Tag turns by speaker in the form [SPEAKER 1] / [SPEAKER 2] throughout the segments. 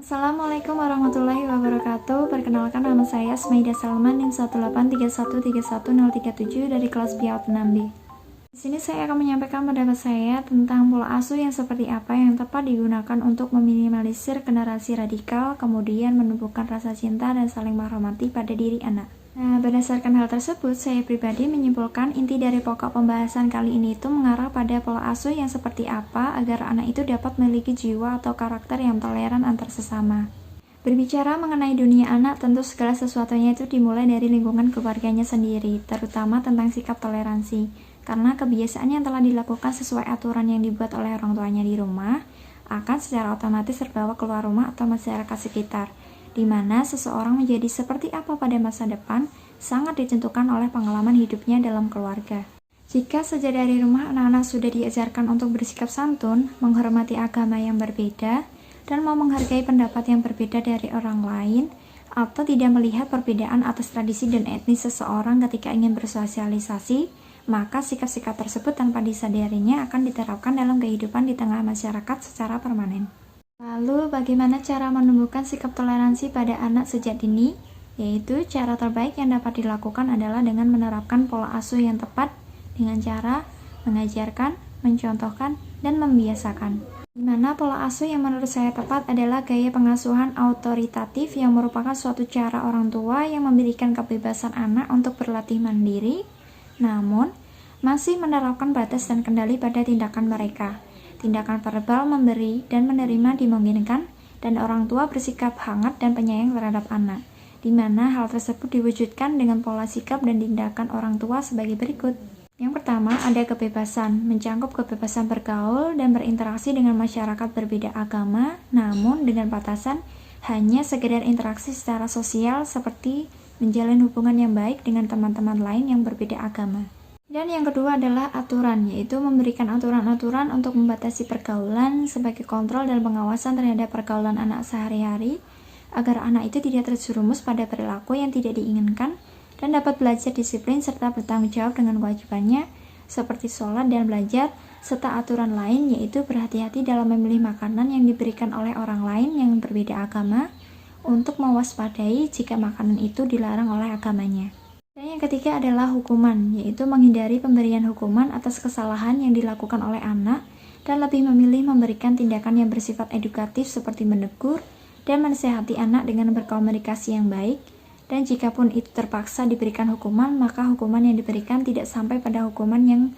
[SPEAKER 1] Assalamualaikum warahmatullahi wabarakatuh. Perkenalkan, nama saya Smaida Salman, NIM 183131037 dari kelas PIAUD 6B. Di sini saya akan menyampaikan pendapat saya tentang pola asuh yang seperti apa yang tepat digunakan untuk meminimalisir generasi radikal, kemudian menumbuhkan rasa cinta dan saling menghormati pada diri anak. Nah, berdasarkan hal tersebut, saya pribadi menyimpulkan inti dari pokok pembahasan kali ini itu mengarah pada pola asuh yang seperti apa agar anak itu dapat memiliki jiwa atau karakter yang toleran antar sesama. Berbicara mengenai dunia anak, tentu segala sesuatunya itu dimulai dari lingkungan keluarganya sendiri, terutama tentang sikap toleransi. Karena kebiasaan yang telah dilakukan sesuai aturan yang dibuat oleh orang tuanya di rumah, akan secara otomatis terbawa keluar rumah atau masyarakat sekitar, di mana seseorang menjadi seperti apa pada masa depan sangat ditentukan oleh pengalaman hidupnya dalam keluarga. Jika sejak dari rumah anak-anak sudah diajarkan untuk bersikap santun, menghormati agama yang berbeda, dan mau menghargai pendapat yang berbeda dari orang lain, atau tidak melihat perbedaan atas tradisi dan etnis seseorang ketika ingin bersosialisasi, maka sikap-sikap tersebut tanpa disadarinya akan diterapkan dalam kehidupan di tengah masyarakat secara permanen. Lalu, bagaimana cara menumbuhkan sikap toleransi pada anak sejak dini? Yaitu, cara terbaik yang dapat dilakukan adalah dengan menerapkan pola asuh yang tepat dengan cara mengajarkan, mencontohkan, dan membiasakan. Di mana pola asuh yang menurut saya tepat adalah gaya pengasuhan autoritatif yang merupakan suatu cara orang tua yang memberikan kebebasan anak untuk berlatih mandiri, namun masih menerapkan batas dan kendali pada tindakan mereka. Tindakan verbal memberi dan menerima dimungkinkan, dan orang tua bersikap hangat dan penyayang terhadap anak, di mana hal tersebut diwujudkan dengan pola sikap dan tindakan orang tua sebagai berikut. Yang pertama, ada kebebasan, mencakup kebebasan bergaul dan berinteraksi dengan masyarakat berbeda agama, namun dengan batasan hanya sekedar interaksi secara sosial seperti menjalin hubungan yang baik dengan teman-teman lain yang berbeda agama. Dan yang kedua adalah aturan, yaitu memberikan aturan-aturan untuk membatasi pergaulan sebagai kontrol dan pengawasan terhadap pergaulan anak sehari-hari, agar anak itu tidak terjerumus pada perilaku yang tidak diinginkan dan dapat belajar disiplin serta bertanggung jawab dengan kewajibannya, seperti sholat dan belajar, serta aturan lain yaitu berhati-hati dalam memilih makanan yang diberikan oleh orang lain yang berbeda agama, untuk mewaspadai jika makanan itu dilarang oleh agamanya. Dan yang ketiga adalah hukuman, yaitu menghindari pemberian hukuman atas kesalahan yang dilakukan oleh anak dan lebih memilih memberikan tindakan yang bersifat edukatif seperti menegur dan menasihati anak dengan berkomunikasi yang baik. Dan jikapun itu terpaksa diberikan hukuman, maka hukuman yang diberikan tidak sampai pada hukuman yang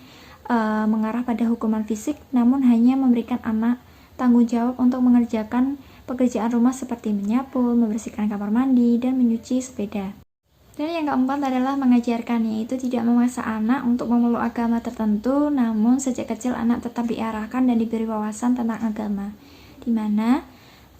[SPEAKER 1] mengarah pada hukuman fisik, namun hanya memberikan anak tanggung jawab untuk mengerjakan pekerjaan rumah seperti menyapu, membersihkan kamar mandi, dan menyuci sepeda. Dan yang keempat adalah mengajarkan, yaitu tidak memaksa anak untuk memeluk agama tertentu, namun sejak kecil anak tetap diarahkan dan diberi wawasan tentang agama, di mana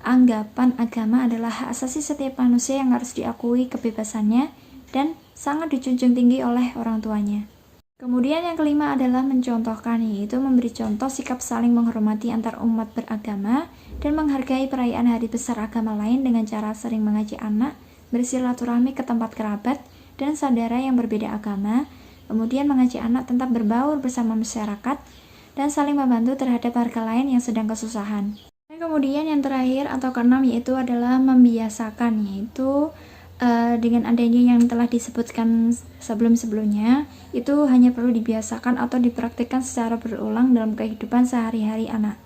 [SPEAKER 1] anggapan agama adalah hak asasi setiap manusia yang harus diakui kebebasannya dan sangat dijunjung tinggi oleh orang tuanya. Kemudian yang kelima adalah mencontohkan, yaitu memberi contoh sikap saling menghormati antar umat beragama dan menghargai perayaan hari besar agama lain dengan cara sering mengajak anak bersilaturahmi ke tempat kerabat dan saudara yang berbeda agama, kemudian mengajak anak tetap berbaur bersama masyarakat dan saling membantu terhadap warga lain yang sedang kesusahan. Dan kemudian yang terakhir atau keenam yaitu adalah membiasakan, yaitu dengan adanya yang telah disebutkan sebelum-sebelumnya, itu hanya perlu dibiasakan atau dipraktikkan secara berulang dalam kehidupan sehari-hari anak.